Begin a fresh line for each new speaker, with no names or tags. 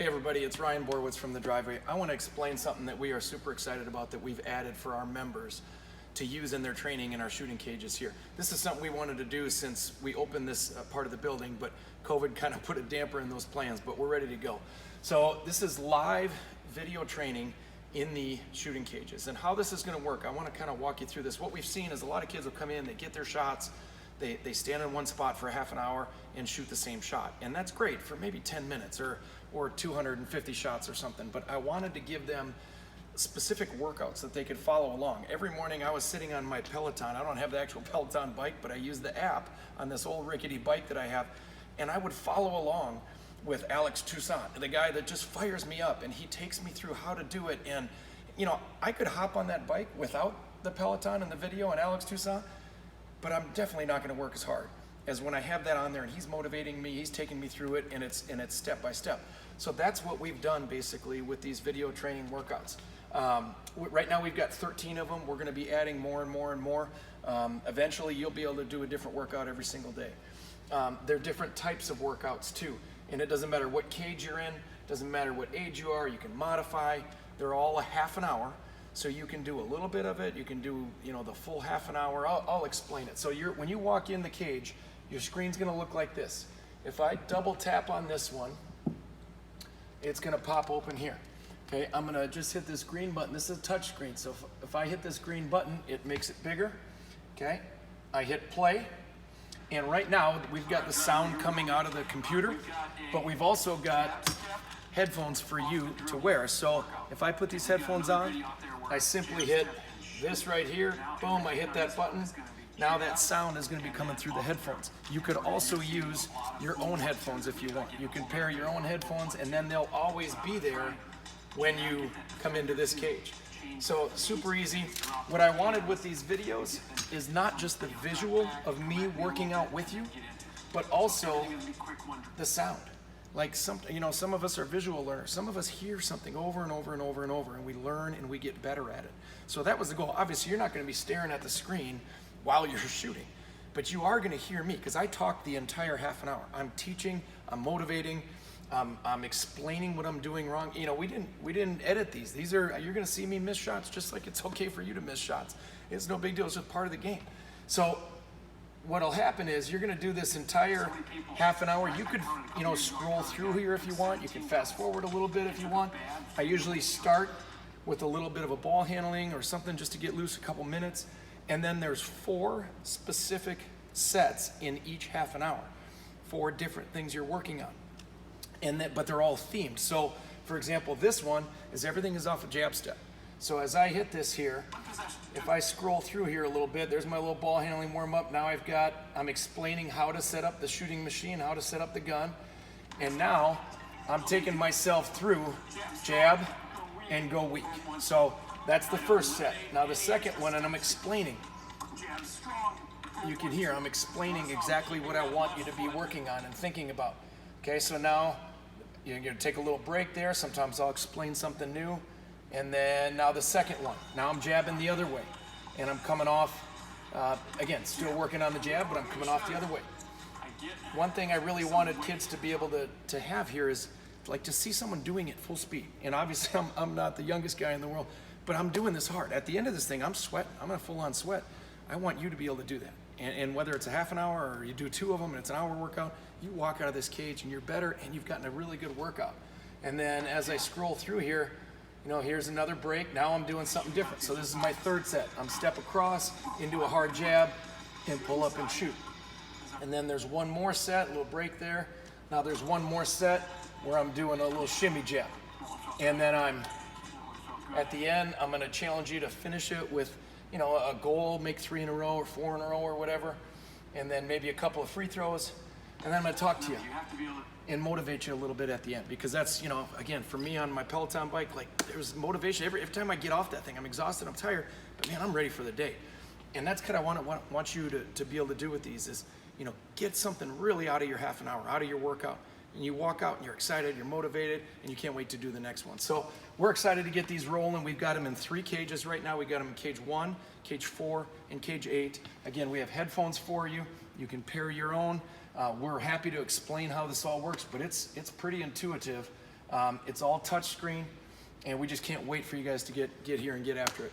Hey everybody, it's Ryan Borwitz from The Driveway. I want to explain something that we are super excited about that we've added for our members to use in their training in our shooting cages here. This is something we wanted to do since we opened this part of the building, but COVID kind of put a damper in those plans, but we're ready to go. So this is live video training in the shooting cages. And how this is going to work, I want to kind of walk you through this. What we've seen is a lot of kids will come in, they get their shots, they stand in one spot for half an hour and shoot the same shot. And that's great for maybe 10 minutes or 250 shots or something. But I wanted to give them specific workouts that they could follow along. Every morning I was sitting on my Peloton. I don't have the actual Peloton bike, but I use the app on this old rickety bike that I have. And I would follow along with Alex Toussaint, the guy that just fires me up, and he takes me through how to do it. And you know, I could hop on that bike without the Peloton and the video and Alex Toussaint, but I'm definitely not going to work as hard as when I have that on there and he's motivating me, he's taking me through it, and it's step by step. So that's what we've done basically with these video training workouts. Right now we've got 13 of them. We're going to be adding more and more and more. Eventually you'll be able to do a different workout every single day. There are different types of workouts too, and it doesn't matter what cage you're in, doesn't matter what age you are, you can modify. They're all a half an hour. So you can do a little bit of it, you can do, you know, the full half an hour. I'll explain it. So when you walk in the cage, your screen's gonna look like this. If I double tap on this one, it's gonna pop open here. Okay, I'm gonna just hit this green button. This is a touch screen, so if I hit this green button, it makes it bigger. Okay, I hit play, and right now we've got the sound coming out of the computer, but we've also got headphones for you to wear. So if I put these headphones on, I simply hit this right here, boom, I hit that button. Now that sound is going to be coming through the headphones. You could also use your own headphones if you want. You can pair your own headphones and then they'll always be there when you come into this cage. So super easy. What I wanted with these videos is not just the visual of me working out with you, but also the sound. Like some of us are visual learners. Some of us hear something over and over and over and over, and we learn and we get better at it. So that was the goal. Obviously, you're not going to be staring at the screen while you're shooting, but you are going to hear me because I talk the entire half an hour. I'm teaching, I'm motivating, I'm explaining what I'm doing wrong. You know, we didn't edit these. You're going to see me miss shots just like it's okay for you to miss shots. It's no big deal. It's just part of the game. So what'll happen is you're going to do this entire half an hour. You could, scroll through here if you want. You can fast forward a little bit if you want. I usually start with a little bit of a ball handling or something just to get loose a couple minutes. And then there's 4 specific sets in each half an hour, 4 different things you're working on. But they're all themed. So for example, this one is everything is off a jab step. So as I hit this here, if I scroll through here a little bit, there's my little ball handling warm up. Now I'm explaining how to set up the shooting machine, how to set up the gun. And now I'm taking myself through jab and go weak. So that's the first set. Now the second one, and I'm explaining. You can hear I'm explaining exactly what I want you to be working on and thinking about. Okay, so now you're gonna take a little break there. Sometimes I'll explain something new. And then now the second one. Now I'm jabbing the other way. And I'm coming off, again, still working on the jab, but I'm coming off the other way. One thing I really wanted kids to be able to have here is like to see someone doing it full speed. And obviously I'm not the youngest guy in the world, but I'm doing this hard. At the end of this thing, I'm sweating. I'm gonna full on sweat. I want you to be able to do that. And whether it's a half an hour or you do 2 of them and it's an hour workout, you walk out of this cage and you're better and you've gotten a really good workout. And then as I scroll through here, here's another break. Now I'm doing something different. So this is my 3rd set. I'm step across into a hard jab and pull up and shoot. And then there's one more set, a little break there. Now there's one more set where I'm doing a little shimmy jab. And then at the end, I'm gonna challenge you to finish it with, a goal, make 3 in a row or 4 in a row or whatever. And then maybe a couple of free throws. And then I'm gonna talk to you and motivate you a little bit at the end, because that's, again, for me on my Peloton bike, like there's motivation. Every time I get off that thing, I'm exhausted, I'm tired, but man, I'm ready for the day. And that's kind of what I want you to be able to do with these is, get something really out of your half an hour, out of your workout. And you walk out and you're excited, you're motivated, and you can't wait to do the next one. So we're excited to get these rolling. We've got them in 3 cages right now. We got them in cage 1, cage 4, and cage 8. Again, we have headphones for you. You can pair your own. We're happy to explain how this all works, but it's pretty intuitive. It's all touchscreen, and we just can't wait for you guys to get here and get after it.